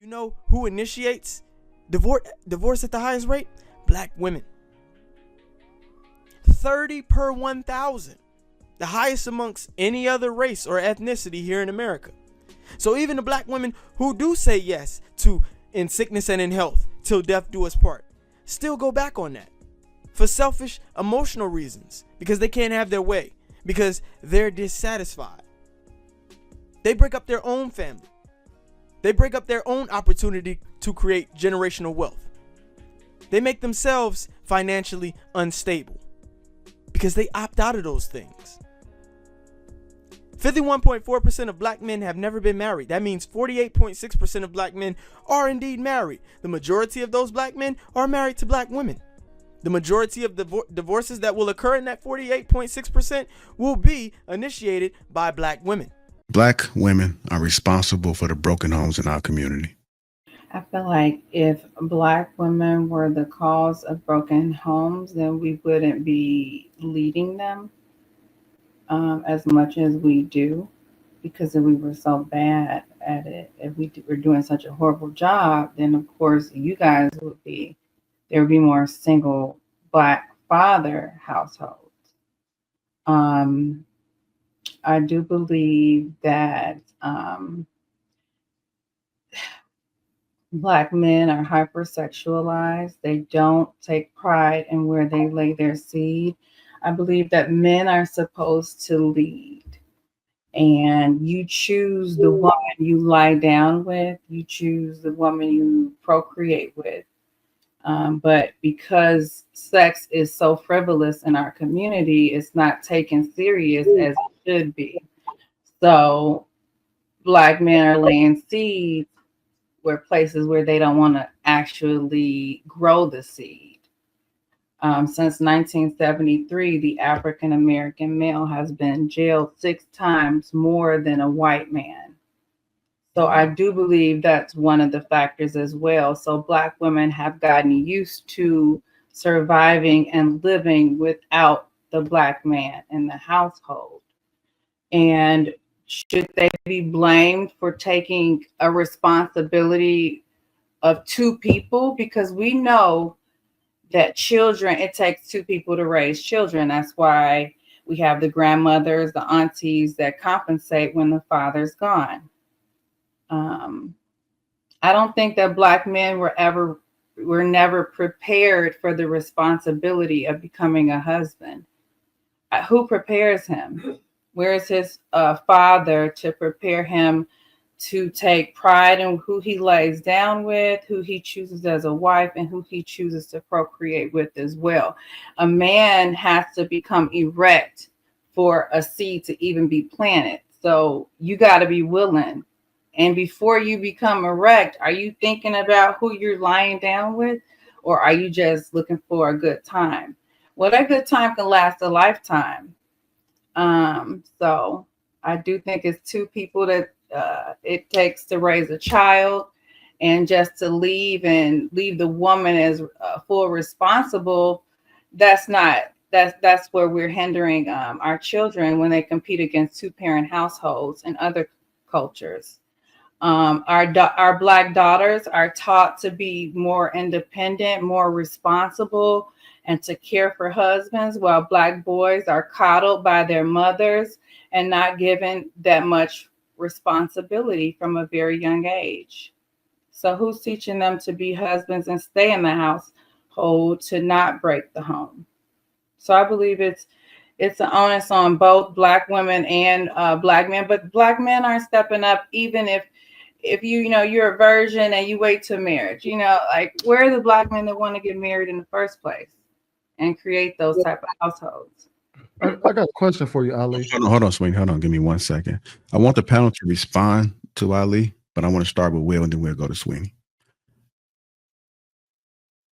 know who initiates divorce at the highest rate? Black women. 30 per 1,000. The highest amongst any other race or ethnicity here in America. So even the black women who do say yes to in sickness and in health, till death do us part, still go back on that for selfish, emotional reasons, because they can't have their way, because they're dissatisfied. They break up their own family. They break up their own opportunity to create generational wealth. They make themselves financially unstable because they opt out of those things. 51.4% of black men have never been married. That means 48.6% of black men are indeed married. The majority of those black men are married to black women. The majority of the divorces that will occur in that 48.6% will be initiated by black women. Black women are responsible for the broken homes in our community. I feel like if black women were the cause of broken homes, then we wouldn't be leading them as much as we do, because if we were so bad at it, if we were doing such a horrible job, then of course you guys would be, there would be more single black father households. I do believe that black men are hypersexualized. They don't take pride in where they lay their seed. I believe that men are supposed to lead, and you choose the woman you lie down with, you choose the woman you procreate with. But because sex is so frivolous in our community, it's not taken serious as it should be. So black men are laying seeds where places where they don't want to actually grow the seed. Since 1973, the African American male has been jailed 6 times more than a white man. So I do believe that's one of the factors as well. So black women have gotten used to surviving and living without the black man in the household. And should they be blamed for taking a responsibility of 2 people? Because we know that children, it takes 2 people to raise children. That's why we have the grandmothers, the aunties that compensate when the father's gone. I don't think that black men were never prepared for the responsibility of becoming a husband. Who prepares him? Where is his father to prepare him to take pride in who he lays down with, who he chooses as a wife, and who he chooses to procreate with as well? A man has to become erect for a seed to even be planted. So you got to be willing. And before you become erect, are you thinking about who you're lying down with, or are you just looking for a good time? Well, that good time can last a lifetime. So I do think it's 2 people that it takes to raise a child, and just to leave the woman as full responsible. That's where we're hindering our children when they compete against 2-parent households and other cultures. Our black daughters are taught to be more independent, more responsible, and to care for husbands, while black boys are coddled by their mothers and not given that much responsibility from a very young age. So who's teaching them to be husbands and stay in the household, to not break the home? So I believe it's an onus on both black women and black men, but black men aren't stepping up, even if you're a virgin and you wait till marriage. Like, where are the black men that want to get married in the first place and create those type of households? I got a question for you, Ali. Hold on, Sweeney. Hold on. Give me 1 second. I want the panel to respond to Ali, but I want to start with Will, and then we'll go to Sweeney.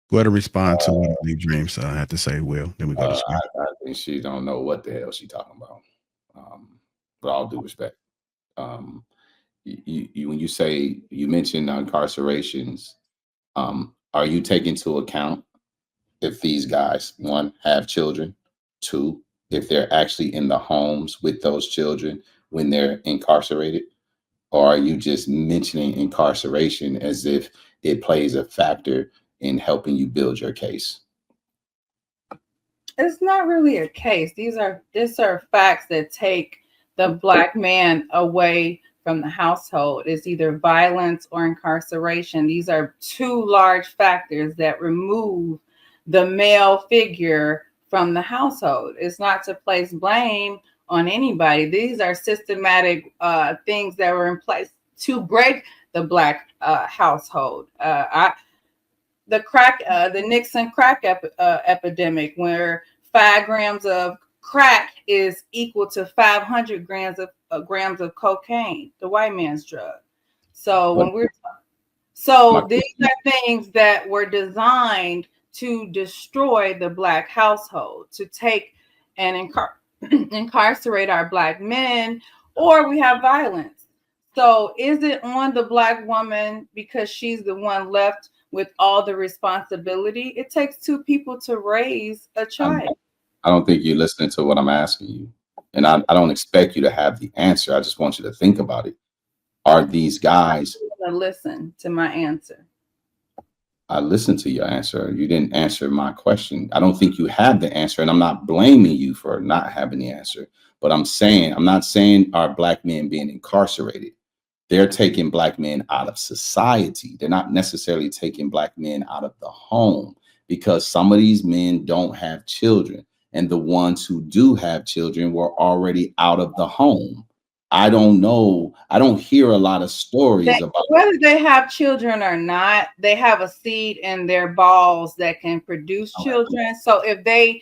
Go ahead and respond to what Ali Dreams had to say, Will. Then we go to Sweeney. I think she don't know what the hell she's talking about. With all due respect. When you say, you mentioned incarcerations, are you taking into account if these guys, 1, have children, 2, if they're actually in the homes with those children when they're incarcerated? or are you just mentioning incarceration as if it plays a factor in helping you build your case? It's not really a case. These are facts that take the Black man away from the household. It's either violence or incarceration. These are two large factors that remove the male figure from the household. It's not to place blame on anybody. These are systematic things that were in place to break the Black household. The Nixon crack epidemic, where 5 grams of crack is equal to 500 grams of cocaine, the white man's drug. So these are things that were designed to destroy the Black household, to take and incarcerate our Black men, or we have violence. So is it on the Black woman because she's the one left with all the responsibility? It takes 2 people to raise a child. I don't think you're listening to what I'm asking you. And I don't expect you to have the answer. I just want you to think about it. Are these guys... Listen to my answer. I listened to your answer. You didn't answer my question. I don't think you have the answer, and I'm not blaming you for not having the answer. But I'm not saying are Black men being incarcerated. They're taking Black men out of society. They're not necessarily taking Black men out of the home, because some of these men don't have children. And the ones who do have children were already out of the home. I don't know. I don't hear a lot of stories about whether they have children or not. They have a seed in their balls that can produce children. So if they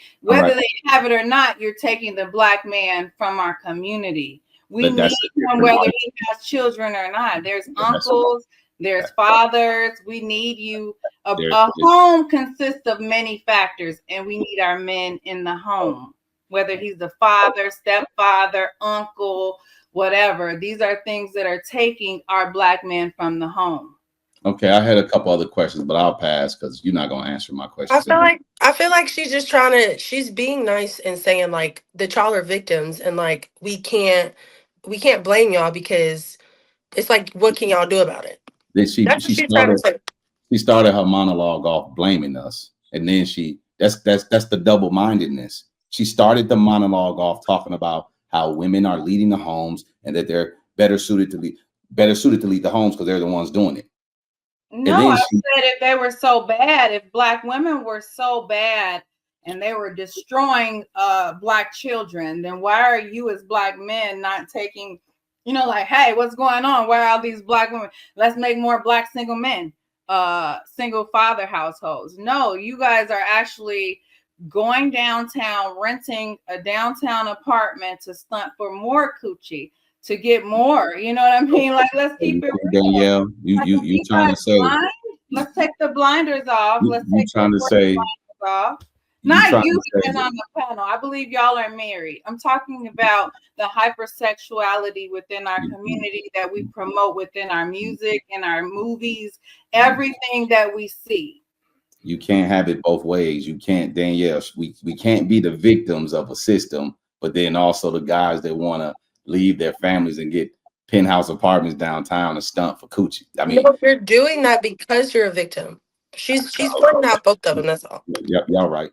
have it or not, you're taking the Black man from our community. We need him whether he has children or not. There's uncles, there's fathers. We need you. A home consists of many factors, and we need our men in the home, whether he's the father, stepfather, uncle, whatever. These are things that are taking our Black men from the home. Okay, I had a couple other questions, but I'll pass because you're not gonna answer my questions. I feel like she's just she's being nice and saying like that y'all are victims, and like we can't blame y'all because it's like, what can y'all do about it? She started her monologue off blaming us, and then that's the double-mindedness. She started the monologue off talking about how women are leading the homes and that they're better suited to lead the homes because they're the ones doing it. No, I said if they were so bad, if Black women were so bad and they were destroying Black children, then why are you as Black men not taking, like, hey, what's going on? Where are all these Black women? Let's make more Black single men, single father households. No, you guys are actually going downtown, renting a downtown apartment to stunt for more coochie, to get more. You know what I mean? Like, let's keep it real. Danielle, you trying to say? Let's take the blinders off. Let's take trying to say off. Not you guys on the panel. I believe y'all are married. I'm talking about the hypersexuality within our community that we promote within our music and our movies, everything that we see. You can't have it both ways. You can't, Danielle. We can't be the victims of a system, but then also the guys that want to leave their families and get penthouse apartments downtown and stunt for coochie. I mean, no, you're doing that because you're a victim. She's pointing out both of them. That's all. Yep, y'all right.